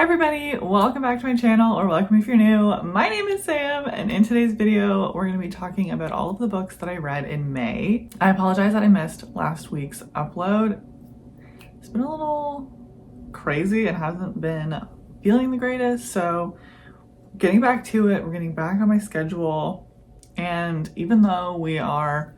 everybody, welcome back to my channel, or welcome if you're new. My name is Sam, and in today's video we're going to be talking about all of the books that I read in May. I apologize that I missed last week's upload. It's been a little crazy and hasn't been feeling the greatest, so getting back to it, we're getting back on my schedule. And even though we are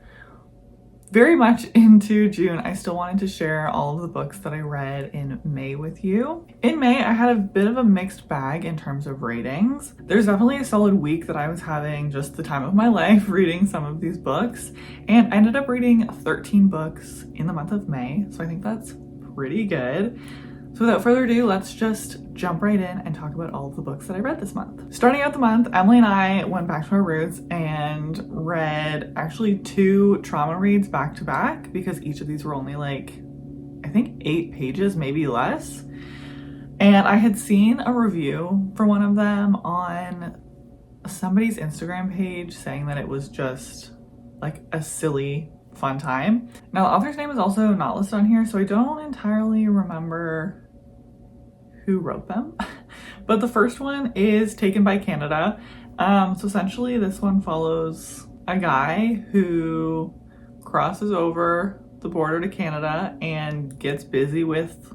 very much into June, I still wanted to share all of the books that I read in May with you. In May, I had a bit of a mixed bag in terms of ratings. There's definitely a solid week that I was having just the time of my life reading some of these books, and I ended up reading 13 books in the month of May, so I think that's pretty good. So without further ado, let's just jump right in and talk about all of the books that I read this month. Starting out the month, Emily and I went back to our roots and read actually 2 trauma reads back to back, because each of these were only like, I think 8 pages, maybe less. And I had seen a review for one of them on somebody's Instagram page saying that it was just like a silly fun time. Now the author's name is also not listed on here, so I don't entirely remember who wrote them. But the first one is Taken by Canada. So essentially this one follows a guy who crosses over the border to Canada and gets busy with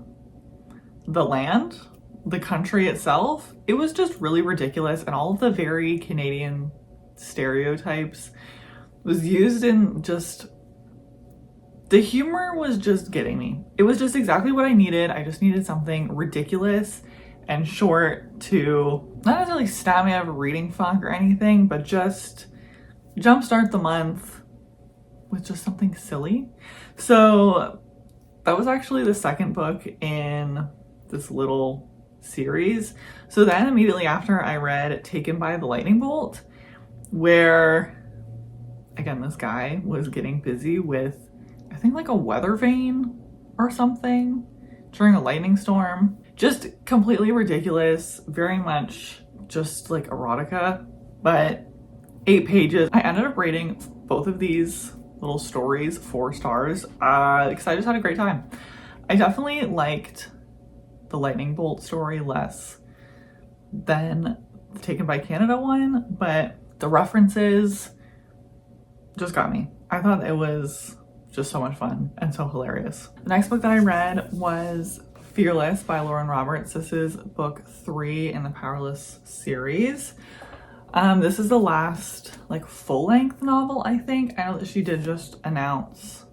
the land, the country itself. It was just really ridiculous, and all of the very Canadian stereotypes was used in just... The humor was just getting me. It was just exactly what I needed. I just needed something ridiculous and short to not necessarily stab me out of a reading funk or anything, but just jumpstart the month with just something silly. So that was actually the second book in this little series. So then immediately after, I read Taken by the Lightning Bolt, where again, this guy was getting busy with, I think, like a weather vane or something during a lightning storm. Just completely ridiculous, very much just like erotica, but 8 pages. I ended up rating both of these little stories 4 stars because I just had a great time. I definitely liked the Lightning Bolt story less than the Taken by Canada one, but the references just got me. I thought it was just so much fun and so hilarious. The next book that I read was Fearless by Lauren Roberts. This is book 3 in the Powerless series. This is the last like full-length novel, I think. I know that she did just announce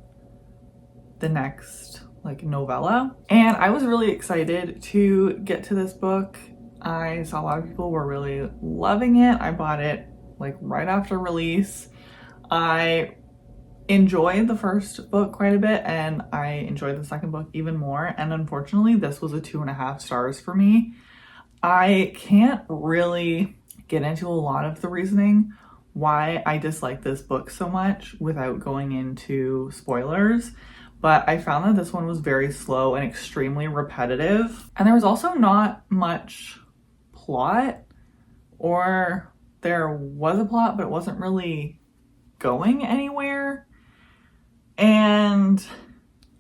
the next like novella, and I was really excited to get to this book. I saw a lot of people were really loving it. I bought it like right after release. I enjoyed the first book quite a bit, and I enjoyed the second book even more, and unfortunately this was a 2.5 stars for me. I can't really get into a lot of the reasoning why I dislike this book so much without going into spoilers, but I found that this one was very slow and extremely repetitive, and there was also not much plot, or there was a plot but it wasn't really going anywhere. And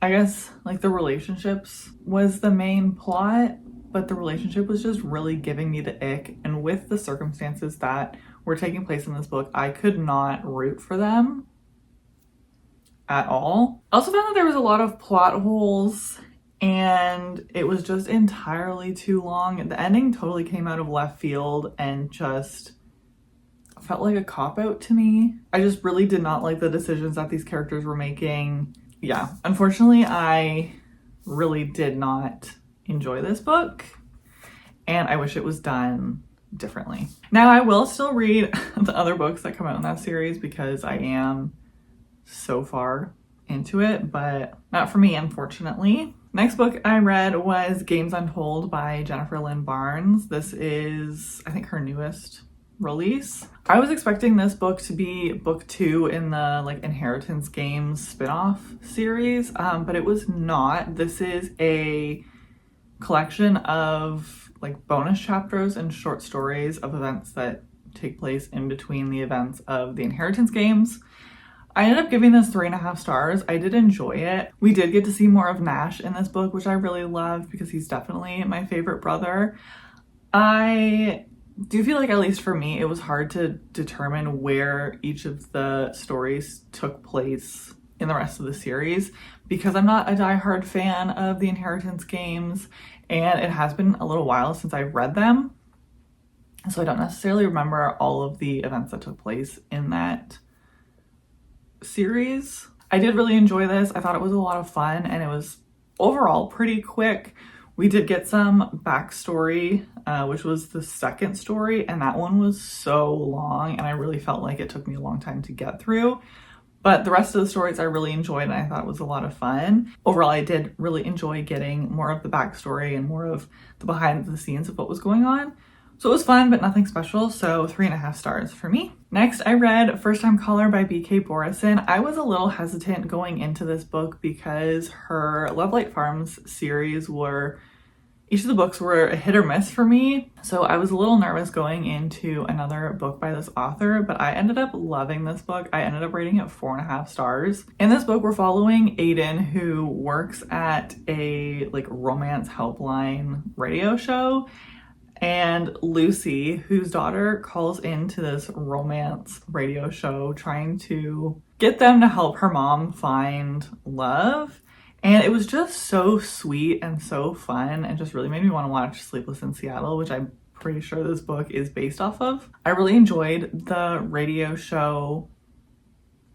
I guess like the relationships was the main plot, but the relationship was just really giving me the ick. And with the circumstances that were taking place in this book, I could not root for them at all. I also found that there was a lot of plot holes, and it was just entirely too long. The ending totally came out of left field and just felt like a cop-out to me. I just really did not like the decisions that these characters were making. Yeah, unfortunately, I really did not enjoy this book, and I wish it was done differently. Now, I will still read the other books that come out in that series because I am so far into it, but not for me, unfortunately. Next book I read was Games Untold by Jennifer Lynn Barnes. This is, I think, her newest release. I was expecting this book to be book 2 in the like Inheritance Games spin-off series, but it was not. This is a collection of like bonus chapters and short stories of events that take place in between the events of the Inheritance Games. I ended up giving this 3.5 stars. I did enjoy it. We did get to see more of Nash in this book, which I really loved because he's definitely my favorite brother. I do feel like, at least for me, it was hard to determine where each of the stories took place in the rest of the series because I'm not a diehard fan of the Inheritance games, and it has been a little while since I've read them. So I don't necessarily remember all of the events that took place in that series. I did really enjoy this. I thought it was a lot of fun, and it was overall pretty quick. We did get some backstory, which was the second story, and that one was so long, and I really felt like it took me a long time to get through. But the rest of the stories I really enjoyed, and I thought it was a lot of fun. Overall, I did really enjoy getting more of the backstory and more of the behind the scenes of what was going on. So it was fun, but nothing special, so 3.5 stars for me. Next, I read First Time Caller by B.K. Borison. I was a little hesitant going into this book because her Love Light Farms series each of the books were a hit or miss for me. So I was a little nervous going into another book by this author, but I ended up loving this book. I ended up rating it 4.5 stars. In this book, we're following Aiden, who works at a romance helpline radio show, and Lucy, whose daughter calls into this romance radio show trying to get them to help her mom find love. And it was just so sweet and so fun and just really made me want to watch Sleepless in Seattle, which I'm pretty sure this book is based off of. I really enjoyed the radio show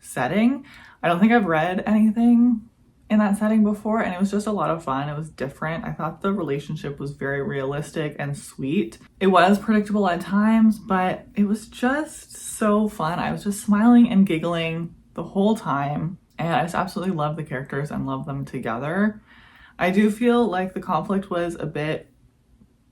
setting. I don't think I've read anything in that setting before, and it was just a lot of fun. It was different. I thought the relationship was very realistic and sweet. It was predictable at times, but it was just so fun. I was just smiling and giggling the whole time, and I just absolutely love the characters and love them together. I do feel like the conflict was a bit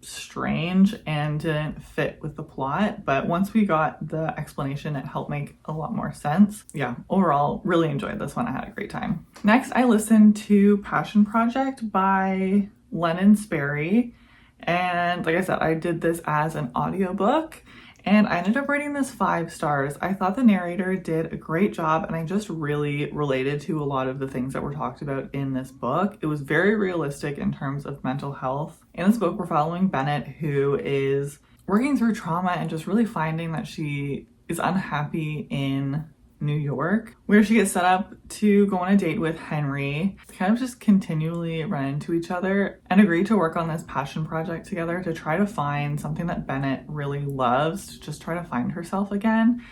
strange and didn't fit with the plot, but once we got the explanation, it helped make a lot more sense. Yeah, overall, really enjoyed this one. I had a great time. Next, I listened to Passion Project by Lennon Sperry, and like I said, I did this as an audiobook, and I ended up rating this 5 stars. I thought the narrator did a great job, and I just really related to a lot of the things that were talked about in this book. It was very realistic in terms of mental health. In this book, we're following Bennett, who is working through trauma and just really finding that she is unhappy in New York, where she gets set up to go on a date with Henry. They kind of just continually run into each other and agree to work on this passion project together to try to find something that Bennett really loves, to just try to find herself again.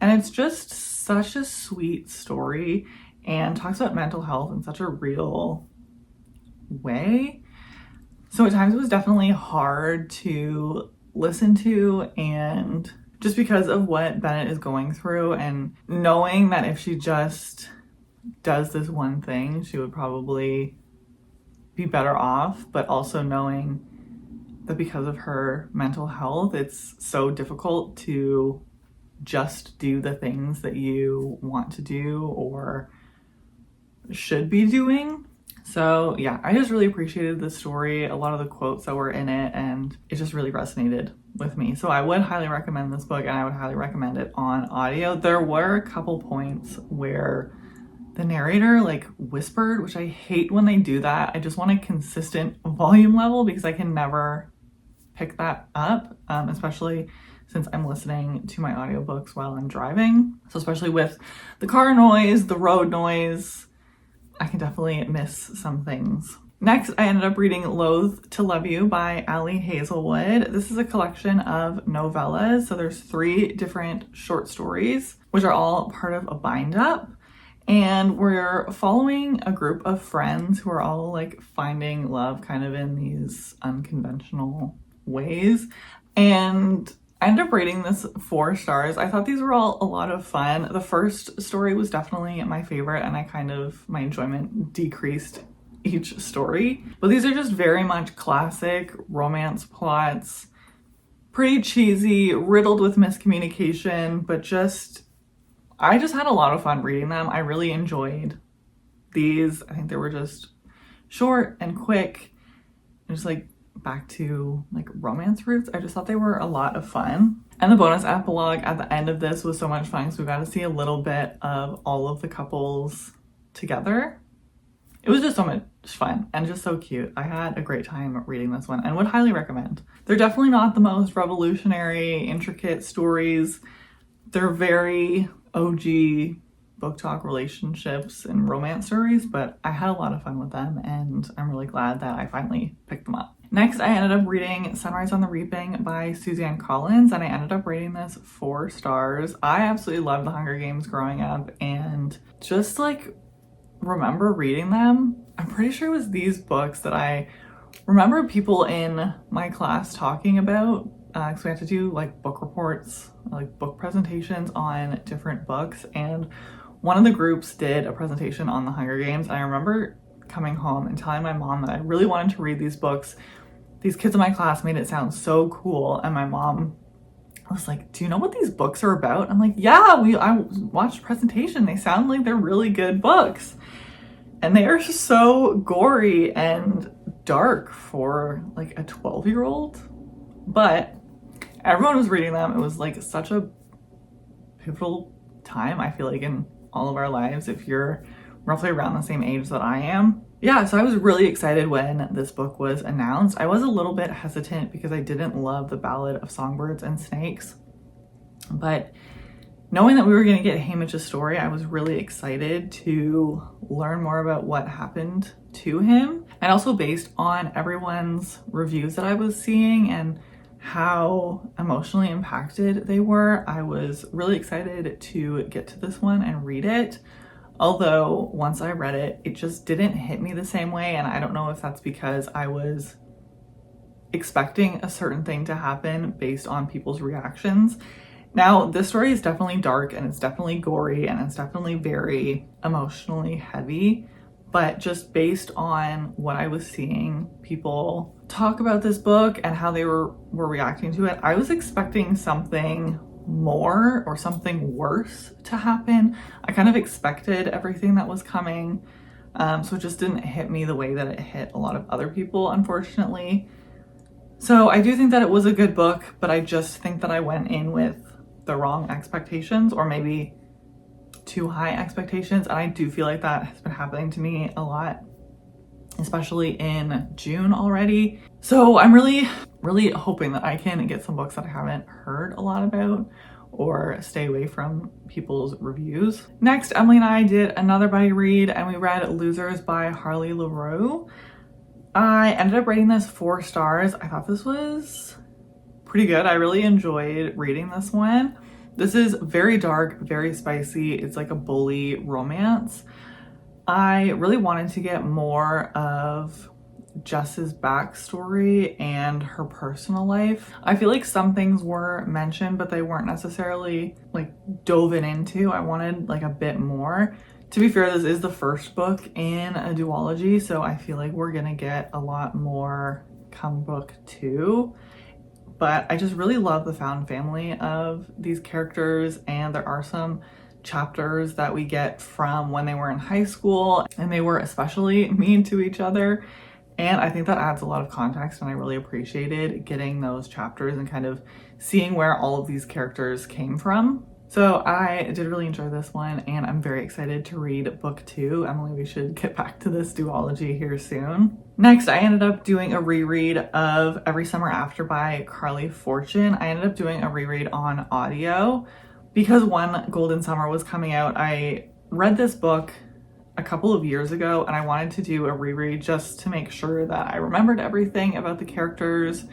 And it's just such a sweet story and talks about mental health in such a real way. So at times it was definitely hard to listen to, and just because of what Bennett is going through and knowing that if she just does this one thing, she would probably be better off, but also knowing that because of her mental health, it's so difficult to just do the things that you want to do or should be doing. So yeah, I just really appreciated the story, a lot of the quotes that were in it, and it just really resonated with me. So I would highly recommend this book, and I would highly recommend it on audio. There were a couple points where the narrator whispered, which I hate when they do that. I just want a consistent volume level because I can never pick that up, especially since I'm listening to my audiobooks while I'm driving. So especially with the car noise, the road noise, I can definitely miss some things. Next, I ended up reading Loathe to Love You by Ali Hazelwood. This is a collection of novellas. So there's 3 different short stories, which are all part of a bind up. And we're following a group of friends who are all finding love kind of in these unconventional ways. And I ended up rating this 4 stars. I thought these were all a lot of fun. The first story was definitely my favorite, and my enjoyment decreased each story. But these are just very much classic romance plots, pretty cheesy, riddled with miscommunication, but I just had a lot of fun reading them. I really enjoyed these. I think they were just short and quick and just back to romance roots. I just thought they were a lot of fun. And the bonus epilogue at the end of this was so much fun, so we got to see a little bit of all of the couples together. It was just so much fun and just so cute. I had a great time reading this one and would highly recommend. They're definitely not the most revolutionary, intricate stories. They're very OG book talk relationships and romance stories, but I had a lot of fun with them and I'm really glad that I finally picked them up. Next, I ended up reading Sunrise on the Reaping by Suzanne Collins, and I ended up rating this 4 stars. I absolutely loved The Hunger Games growing up and just like remember reading them. I'm pretty sure it was these books that I remember people in my class talking about, because we had to do like book reports, like book presentations on different books, and one of the groups did a presentation on The Hunger Games, and I remember coming home and telling my mom that I really wanted to read these books. These kids in my class made it sound so cool, and my mom was like, do you know what these books are about? I'm like, yeah, I watched a presentation. They sound like they're really good books. And they are just so gory and dark for like a 12-year-old. But everyone was reading them. It was like such a pivotal time, I feel like, in all of our lives, if you're roughly around the same age that I am. Yeah, so I was really excited when this book was announced. I was a little bit hesitant because I didn't love The Ballad of Songbirds and Snakes. But knowing that we were going to get Hamish's story, I was really excited to learn more about what happened to him. And also based on everyone's reviews that I was seeing and how emotionally impacted they were, I was really excited to get to this one and read it. Although once I read it, it just didn't hit me the same way. And I don't know if that's because I was expecting a certain thing to happen based on people's reactions. Now, this story is definitely dark and it's definitely gory and it's definitely very emotionally heavy, but just based on what I was seeing people talk about this book and how they were reacting to it, I was expecting something more or something worse to happen. I kind of expected everything that was coming, so it just didn't hit me the way that it hit a lot of other people, unfortunately. So I do think that it was a good book, but I just think that I went in with the wrong expectations, or maybe too high expectations, and I do feel like that has been happening to me a lot, especially in June already. So I'm really hoping that I can get some books that I haven't heard a lot about or stay away from people's reviews. Next, Emily and I did another buddy read and we read Losers by Harley LaRue. I ended up rating this 4 stars. I thought this was pretty good. I really enjoyed reading this one. This is very dark, very spicy. It's like a bully romance. I really wanted to get more of Jess's backstory and her personal life. I feel like some things were mentioned, but they weren't necessarily like dove into. I wanted like a bit more. To be fair, this is the first book in a duology, so I feel like we're gonna get a lot more come book 2. But I just really love the found family of these characters, and there are some chapters that we get from when they were in high school and they were especially mean to each other. And I think that adds a lot of context, and I really appreciated getting those chapters and kind of seeing where all of these characters came from. So I did really enjoy this one, and I'm very excited to read book 2. Emily, we should get back to this duology here soon. Next, I ended up doing a reread of Every Summer After by Carly Fortune. I ended up doing a reread on audio because One Golden Summer was coming out. I read this book a couple of years ago and I wanted to do a reread just to make sure that I remembered everything about the characters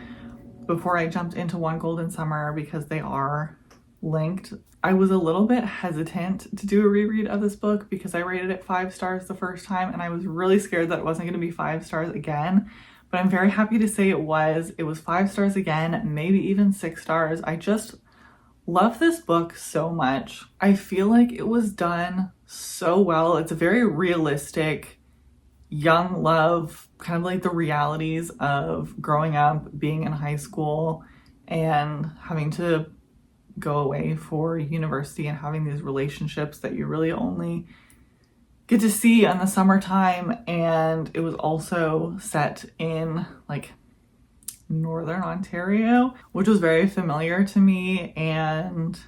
before I jumped into One Golden Summer, because they are linked. I was a little bit hesitant to do a reread of this book because I rated it 5 stars the first time and I was really scared that it wasn't going to be 5 stars again, but I'm very happy to say it was 5 stars again, maybe even 6 stars. I just love this book so much. I feel like it was done so well. It's a very realistic young love, kind of like the realities of growing up, being in high school and having to go away for university and having these relationships that you really only get to see in the summertime. And it was also set in like Northern Ontario, which was very familiar to me, and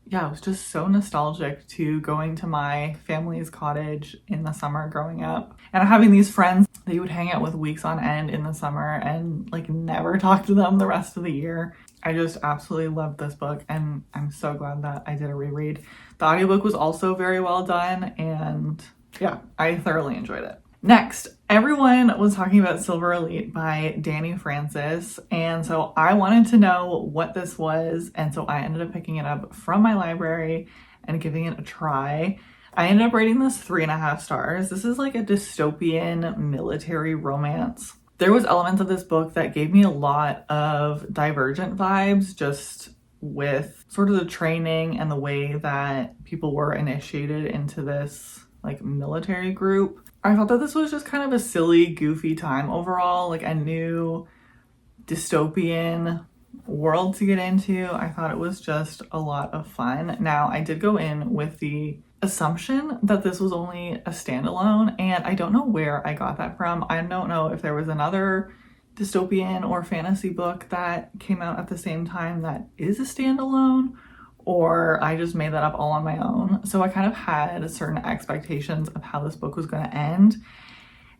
yeah, it was just so nostalgic to going to my family's cottage in the summer growing up and having these friends that you would hang out with weeks on end in the summer and like never talk to them the rest of the year. I just absolutely loved this book and I'm so glad that I did a reread. The audiobook was also very well done and yeah, I thoroughly enjoyed it. Next, everyone was talking about Silver Elite by Danny Francis, and so I wanted to know what this was, and so I ended up picking it up from my library and giving it a try. I ended up rating this 3.5 stars. This is like a dystopian military romance. There was elements of this book that gave me a lot of Divergent vibes, just with sort of the training and the way that people were initiated into this like military group. I thought that this was just kind of a silly, goofy time overall, like a new dystopian world to get into. I thought it was just a lot of fun. Now, I did go in with the assumption that this was only a standalone, and I don't know where I got that from. I don't know if there was another dystopian or fantasy book that came out at the same time that is a standalone, or I just made that up all on my own. So I kind of had certain expectations of how this book was going to end.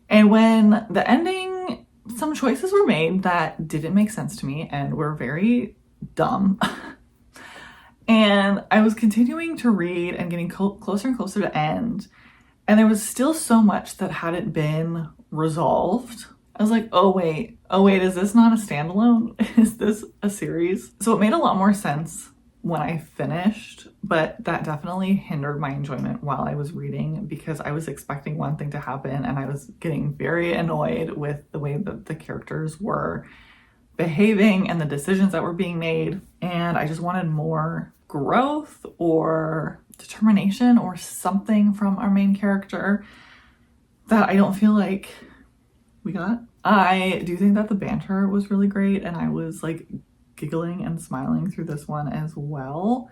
And when the ending, some choices were made that didn't make sense to me and were very dumb. And I was continuing to read and getting closer and closer to end. And there was still so much that hadn't been resolved. I was like, oh wait, is this not a standalone? Is this a series? So it made a lot more sense when I finished, but that definitely hindered my enjoyment while I was reading because I was expecting one thing to happen and I was getting very annoyed with the way that the characters were behaving and the decisions that were being made. And I just wanted more growth or determination or something from our main character that I don't feel like we got. I do think that the banter was really great and I was like giggling and smiling through this one as well.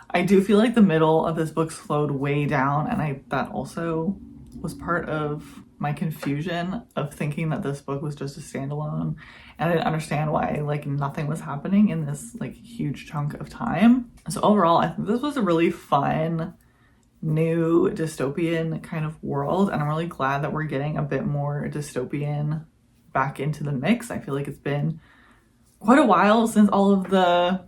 I do feel like the middle of this book slowed way down and that also was part of my confusion of thinking that this book was just a standalone and I didn't understand why like nothing was happening in this like huge chunk of time. So overall, I think this was a really fun new dystopian kind of world and I'm really glad that we're getting a bit more dystopian back into the mix. I feel like it's been quite a while since all of the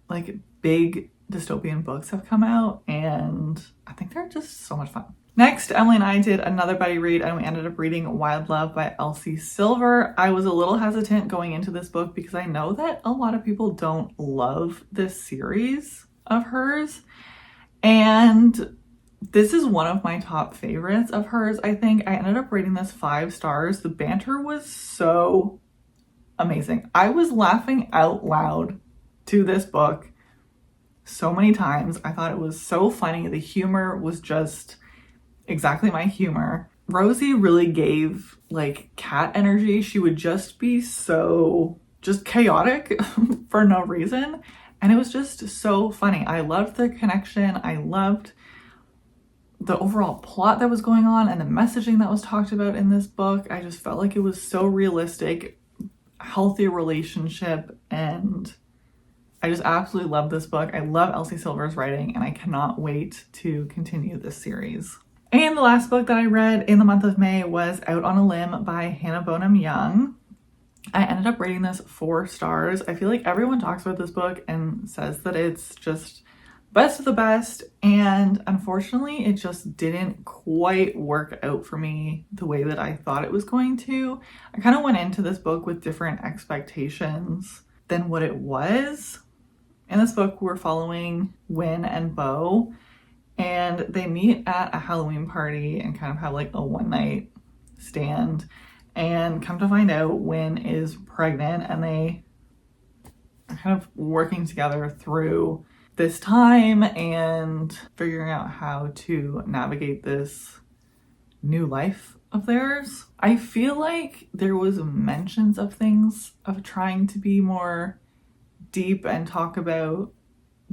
like big dystopian books have come out and I think they're just so much fun. Next, Emily and I did another buddy read and we ended up reading Wild Love by Elsie Silver. I was a little hesitant going into this book because I know that a lot of people don't love this series of hers. And this is one of my top favorites of hers. I think I ended up rating this 5 stars. The banter was so amazing. I was laughing out loud to this book so many times. I thought it was so funny. The humor was just exactly my humor. Rosie really gave like cat energy. She would just be so just chaotic for no reason. And it was just so funny. I loved the connection. I loved the overall plot that was going on and the messaging that was talked about in this book. I just felt like it was so realistic, healthy relationship, and I just absolutely love this book. I love Elsie Silver's writing and I cannot wait to continue this series. And the last book that I read in the month of May was Out on a Limb by Hannah Bonham Young. I ended up rating this 4 stars. I feel like everyone talks about this book and says that it's just best of the best, and unfortunately it just didn't quite work out for me the way that I thought it was going to. I kind of went into this book with different expectations than what it was. In this book, we're following Win and Bo, and they meet at a Halloween party and kind of have like a one-night stand, and come to find out Win is pregnant, and they are kind of working together through this time and figuring out how to navigate this new life of theirs. I feel like there was mentions of things of trying to be more deep and talk about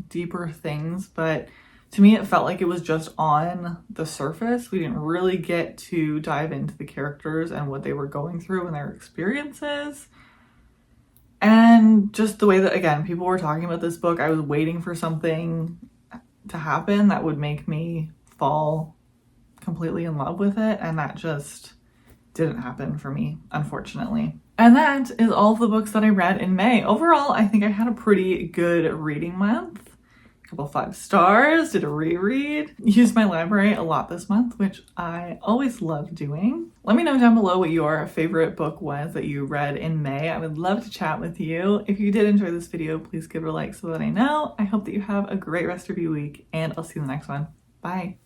deeper things, but to me it felt like it was just on the surface. We didn't really get to dive into the characters and what they were going through and their experiences. And just the way that, again, people were talking about this book, I was waiting for something to happen that would make me fall completely in love with it, and that just didn't happen for me, unfortunately. And that is all of the books that I read in May. Overall, I think I had a pretty good reading month. A couple 5 stars, did a reread, used my library a lot this month, which I always love doing. Let me know down below what your favorite book was that you read in May. I would love to chat with you. If you did enjoy this video, please give it a like so that I know. I hope that you have a great rest of your week, and I'll see you in the next one. Bye.